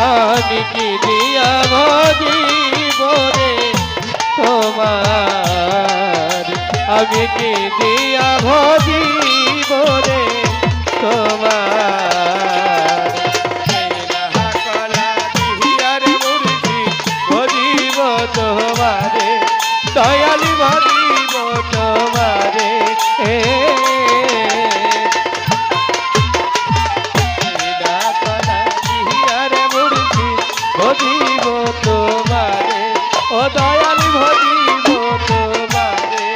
আমি কি দিয়া ভজিব রে তোমার, আমি কি দিয়া ভজিব রে তোমার। কলা দিয়ার মুর্শি ভজিব তোমারে, দয়ালি ভজিব তোমারে। ভজিব তোমারে, ও দয়ালি ভজিব তোমারে।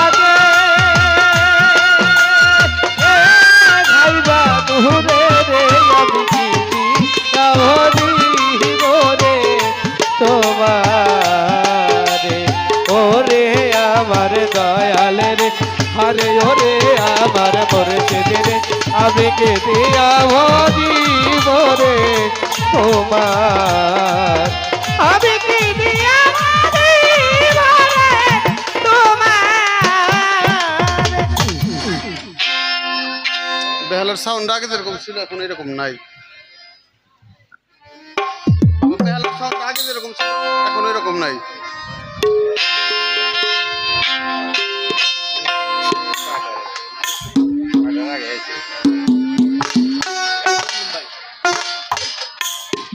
আগে খাইবা তুরে রে, আমি কি ভজিব রে তোমারে, ওরে আমার দয়াল রে, আরে ওরে আমার মুর্শিদ রে, আমি কে দিয়া ভজিব রে তোমার, আমি কে দিয়া ভজিব রে তোমার। বেহালার সাউন্ড আগে যেরকম ছিল এখন এরকম নাই। বেহালার সাউন্ড আগে যেরকম ছিল এখন এরকম নাই।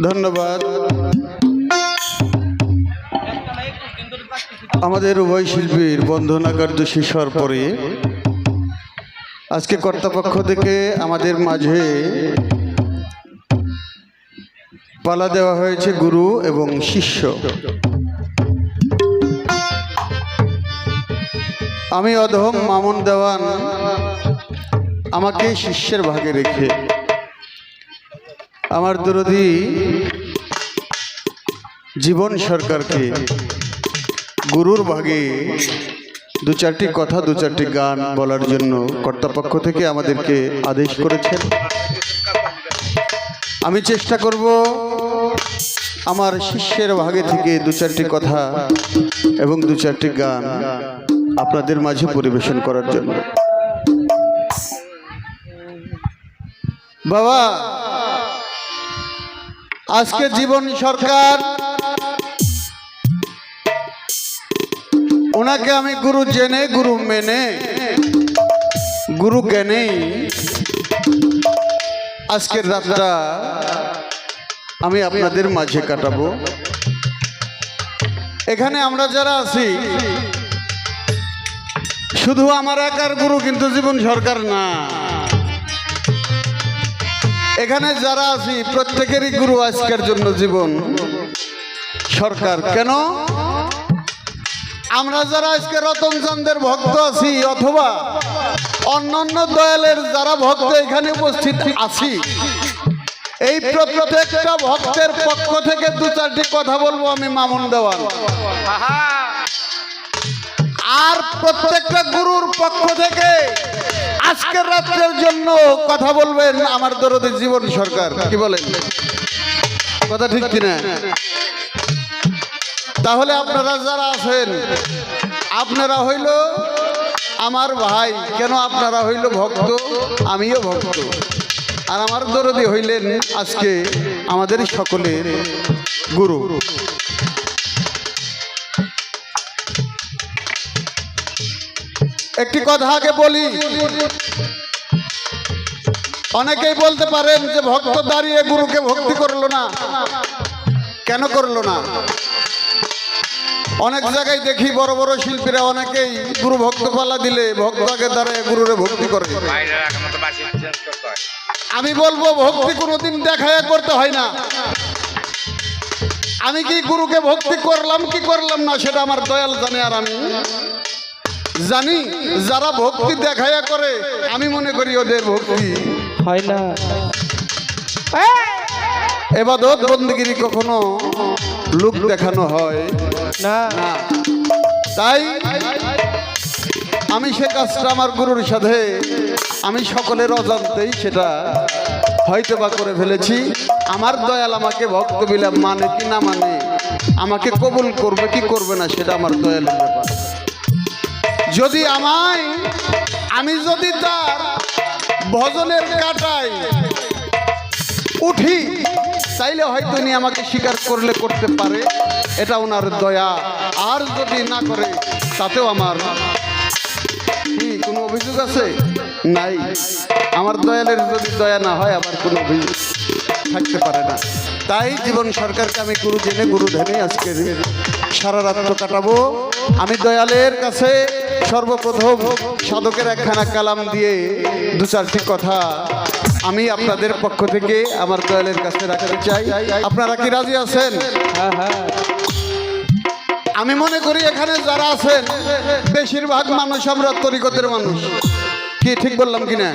ধন্যবাদ। আমাদের উভয় শিল্পীর বন্ধনা কার্যসূচি শেষের পরে আজকে কর্তৃপক্ষ থেকে আমাদের মাঝে পালা দেওয়া হয়েছে গুরু এবং শিষ্য। আমি অধম মামুন দেওয়ান আমাকে শিষ্যের ভাগে রেখে আমার দরদি জীবন সরকারকে গুরুর ভাগে দু চারটি কথা দু চারটি গান বলার জন্য কর্তৃপক্ষ থেকে আমাদেরকে আদেশ করেছেন। আমি চেষ্টা করব আমার শিষ্যের ভাগে থেকে দু চারটি কথা এবং দু চারটি গান আপনাদের মাঝে পরিবেশন করার জন্য। বাবা, আজকে জীবন সরকার ওনাকে আমি গুরু জেনে গুরু মেনে গুরু জ্ঞানেই আজকের রাতটা আমি আপনাদের মাঝে কাটাবো। এখানে আমরা যারা আছি শুধু আমার একার গুরু কিন্তু জীবন সরকার না, এখানে যারা আছি প্রত্যেকেরই গুরু আজকের জন্য জীবন সরকার। কেন? আমরা যারা আজকে রতন চাঁদের ভক্ত আছি অথবা অন্যান্য দয়ালের যারা ভক্ত এখানে উপস্থিত আছি, এই প্রত্যেকটা ভক্তের পক্ষ থেকে দু চারটি কথা বলবো আমি মামুন দেওয়ান। আর প্রত্যেকটা গুরুর পক্ষ থেকে আজকের রাত্রের জন্য কথা বলবেন আমার দরদি জীবন সরকার। কি বলেন? কথা ঠিক কিনা? তাহলে আপনারা যারা আছেন আপনারা হইল আমার ভাই, কেন আপনারা হইল ভক্ত, আমিও ভক্ত, আর আমার দরদি হইলেন আজকে আমাদের সকলের গুরু। একটি কথা আগে বলি, অনেকেই বলতে পারেন যে ভক্ত দাঁড়িয়ে গুরুকে ভক্তি করলো না, কেন করলো না? অনেক জায়গায় দেখি বড় বড় শিল্পীরা অনেকেই গুরু ভক্ত পালা দিলে ভক্ত আগে দাঁড়ায় গুরুরে ভক্তি করে। আমি বলবো ভক্তি কোনোদিন দেখায় করতে হয় না। আমি কি গুরুকে ভক্তি করলাম কি করলাম না সেটা আমার দয়াল জানে, আর আমি জানি যারা ভক্তি দেখায়া করে আমি মনে করি ওদের ভক্তি হয় না। এবাদত বন্দেগিরি কখনো লোক দেখানো হয় না। তাই আমি সে কাজটা আমার গুরুর সাথে আমি সকলের অজান্তেই সেটা হয়তো বা করে ফেলেছি। আমার দয়াল আমাকে ভক্ত বিলে মানে কি না মানে, আমাকে কবুল করবে কি করবে না সেটা আমার দয়ালের ব্যাপার। যদি আমি যদি তার ভজনের কাটায় উঠি, তাইলে হয়তো উনি আমাকে স্বীকার করলে করতে পারে, এটা ওনার দয়া। আর যদি না করে তাতেও আমার কি কোনো অভিযোগ আছে? নাই। আমার দয়ালের যদি দয়া না হয় আবার কোনো অভিযোগ থাকতে পারে না। তাই জীবন সরকারকে আমি গুরু জেনে গুরু ধ্যানে আজকে সারা রাত্র কাটাবো। আমি দয়ালের কাছে সর্বপ্রথম সাধকের একখানা কালাম দিয়ে দু চারটি কথা আমি আপনাদের পক্ষ থেকে আমার দয়ালের কাছে রাখতে চাই। আপনারা কি রাজি আছেন? হ্যাঁ হ্যাঁ। আমি মনে করি এখানে যারা আছেন বেশিরভাগ মানুষ আমরা তরিকতের মানুষ। কি ঠিক বললাম কিনা?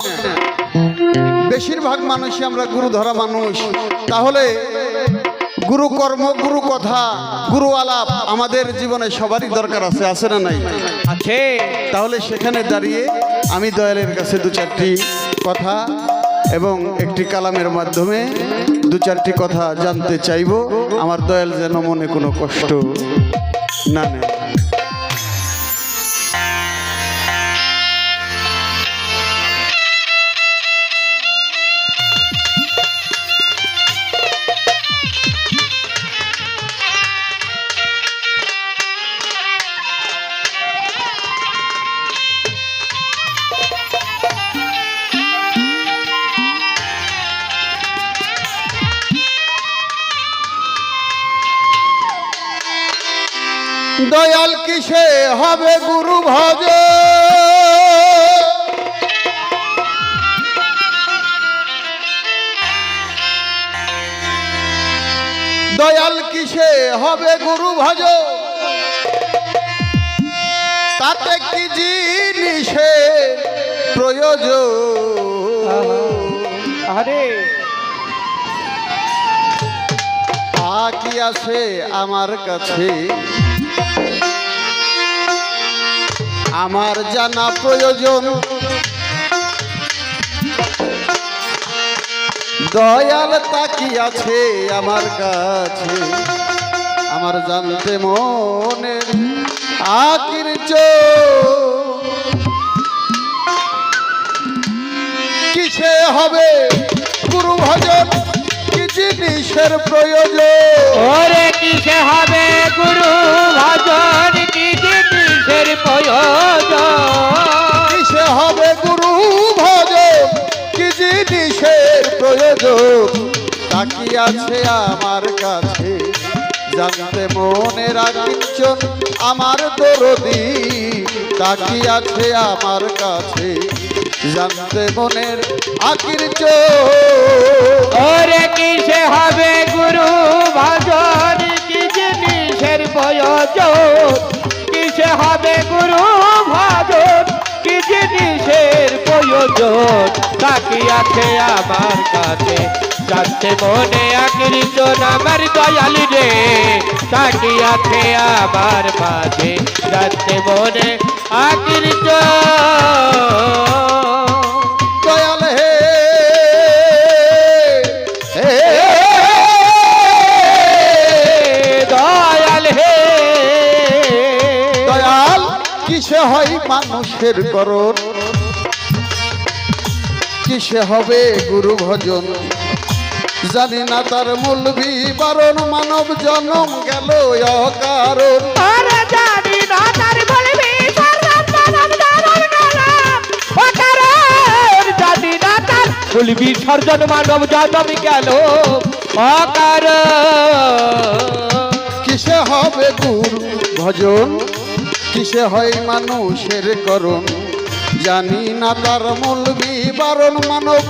বেশিরভাগ মানুষই আমরা গুরু ধরা মানুষ। তাহলে গুরু কর্ম, গুরু কথা, গুরু আলাপ আমাদের জীবনে সবারই দরকার আছে, আছে না নাই? আছে। তাহলে সেখানে দাঁড়িয়ে আমি দয়ালের কাছে দু চারটি কথা এবং একটি কালামের মাধ্যমে দু চারটি কথা জানতে চাইব, আমার দয়াল যেন মনে কোনো কষ্ট না নেয়। দয়াল কিসে হবে গুরু ভজ, দয়াল কিসে হবে গুরু ভজ, তাতে কি জিনিসে প্রয়োজন? আরে কি আছে আমার কাছে আমার জানা প্রয়োজন। দয়াল তাকিয়াছে আমার কাছে আমার জানতে মনের আকির চোখ। কিসে হবে গুরু ভজন, কি জিনিসের প্রয়োজন? ওরে কিসে হবে গুরু ভজন, কি জিনিসের প্রয়োজন? কিসে হবে গুরু ভজন, কি জিনিসের প্রয়োজন? তাকিয়াছে আমার কাছে জানতে মনের আকিঞ্চন আমার দরদি। তাকিয়াছে আমার কাছে জানতে মনের আকিঞ্চন। ওরে কিসে হবে গুরু ভজন, কি জিনিসের প্রয়োজন? কিসে হবে গুরু ভজন, কি জিনিসের প্রয়োজন? তাকিয়াছে আমার কাছে জানতে মনে আকৃষ্ট আমার দয়াল রে। তাকিয়াছে আমার মাঝে জানতে মনে আকৃষ্ট। দয়াল হে দয়াল হে, দয়াল কিসে হয় মানুষের করণ, কিসে হবে গুরু ভজন? জানি না তার মূল বিবরণ, মানব জনম গেল অকারণ। আরে জানি না তার মূল বিসর্জন, জানি না তার মূল বিসর্জন, মানব জনম গেল অকারণ। কিসে হবে গুরু ভজন, কিসে হয় মানুষের করণ? জানি না তার মূল বিবরণ, মানব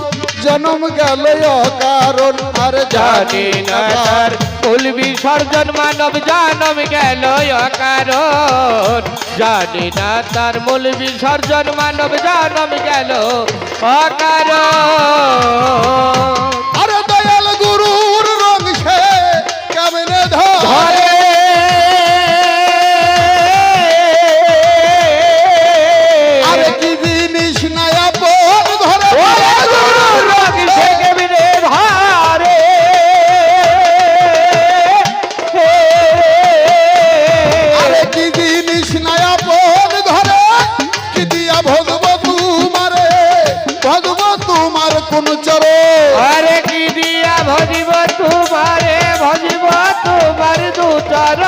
জনম গেল অকারণ। আর জানি না তার মূল বিসর্জন, মানব জনম গেল অকারণ। জানি না তার মূল বিসর্জন, মানব জনম গেল অকারণ। আরে দয়াল গুরুর রং সে কেমনে ধরে? আরে কি জিনিস নাই আপন ধরে? গুরুর রং সে কেমনে ধরে? আরে কি জিনিস নাই আপন ধরে? কোন চরণ আরে কি দিয়া ভজিব তোমারে ভজিব তোমার দুচর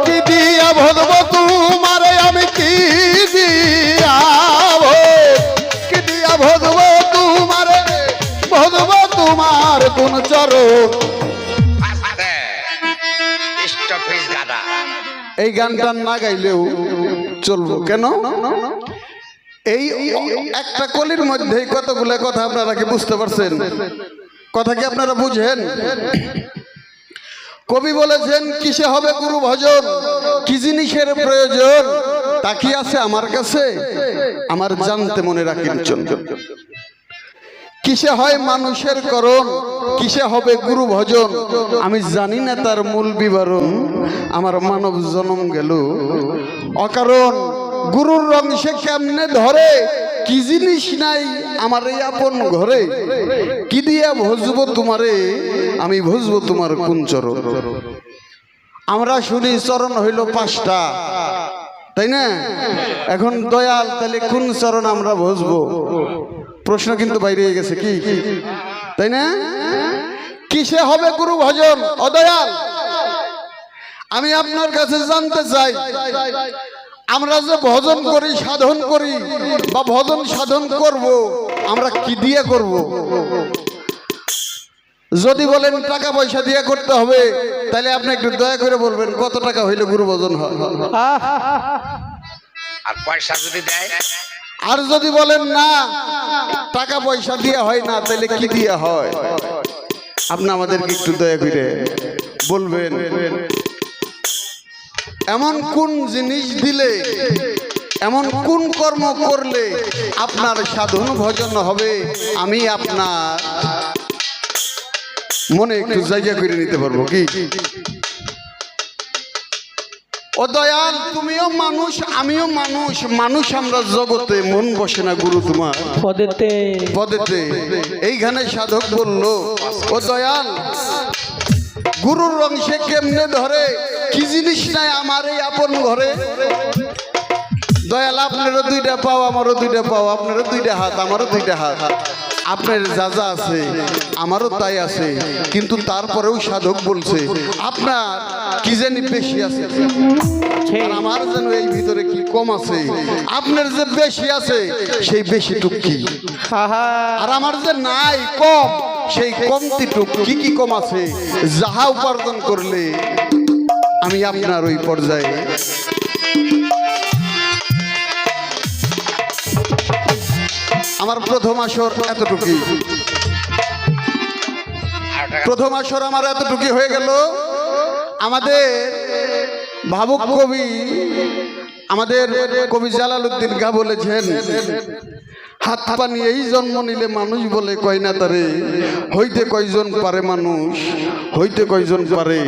কি দিয়া ভজব তোমারে আমি কি দিয়া কি দিয়া ভজব তোমারে ভজব তোমার কোন চরণ স্টপিস গাদা এই গানটা না গাইলেও চলবো কেন এই একটা কলির মধ্যে কতগুলো কথা আপনারা কি বুঝতে পারছেন কথা কি আপনারা বুঝেন কবি বলেছেন কিসে হবে গুরু ভজন কি জিনিসের প্রয়োজন তা কি আছে আমার কাছে আমার জানতে মনে রাখিন চন্দ্র কিসে হয় মানুষের করণ কিসে হবে গুরু ভজন আমি জানি না তার মূল বিবরণ আমার মানব জন্ম গেল অকারণ গুরুর রং সে কেমনে ধরে কি জিনিস নাই আমার এই আপন ঘরে কি দিয়া ভজবো তোমারে আমি ভজবো তোমার কোন চরণ আমরা শুনি চরণ হইল 5টা তাই না এখন দয়াল তাহলে কোন চরণ আমরা ভজবো প্রশ্ন কিন্তু বাইরে গেছে কি তাই না কিসে হবে গুরু ভজন অদয়াল আমি আপনার কাছে জানতে চাই আমরা যে ভজন করি সাধন করি বা ভজন সাধন করব আমরা কি দিয়ে করব যদি বলেন টাকা পয়সা দিয়ে করতে হবে তাহলে আপনি একটু দয়া করে বলবেন কত টাকা হইলে গুরু ভজন হয় আর পয়সা যদি দেয় আর যদি বলেন না টাকা পয়সা দিয়ে হয় না তাহলে কি দিয়ে হয় আপনি আমাদেরকে একটু দয়া করে বলবেন এমন কোন জিনিস দিলে এমন কোন কর্ম করলে আপনার সাধন ভজন হবে আমি আপনার মনে একটু জায়গা করে নিতে পারবো কি ও দয়াল তুমিও মানুষ আমিও মানুষ মানুষ আমরা জগতে মন বসে না গুরু তোমার পদেতে এইখানে সাধক বলল ও দয়াল গুরুর রং সে কেমনে ধরে কি জিনিস নাই আমার এই আপন ঘরে দয়াল আপনারও 2টা পাও আমারও 2টা পাও আপনারও 2টা হাত আমারও 2টা হাত আপনার যা যা আছে আমারও তাই আছে কিন্তু তারপরেও সাধক বলছে আপনার কি জানি বেশি আছে আর আমার যেন এই ভিতরে কি কম আছে আপনার যে বেশি আছে সেই বেশিটুক কি আর আমার যে নাই কম সেই কমতিটুক কি কি কম আছে যাহা উপার্জন করলে আমি আপনার ওই পর্যায়ে আমার প্রথম আসর এতটুকুই প্রথম আসর আমার এতটুকুই হয়ে গেল আমাদের ভাবুক কবি আমাদের কবি জালালউদ্দিন গা বলেছেন হাত পানি এই জন্ম নিলে মানুষ বলে কয় না তারে হইতে কয়জন পারে মানুষ হইতে কয়জন পারে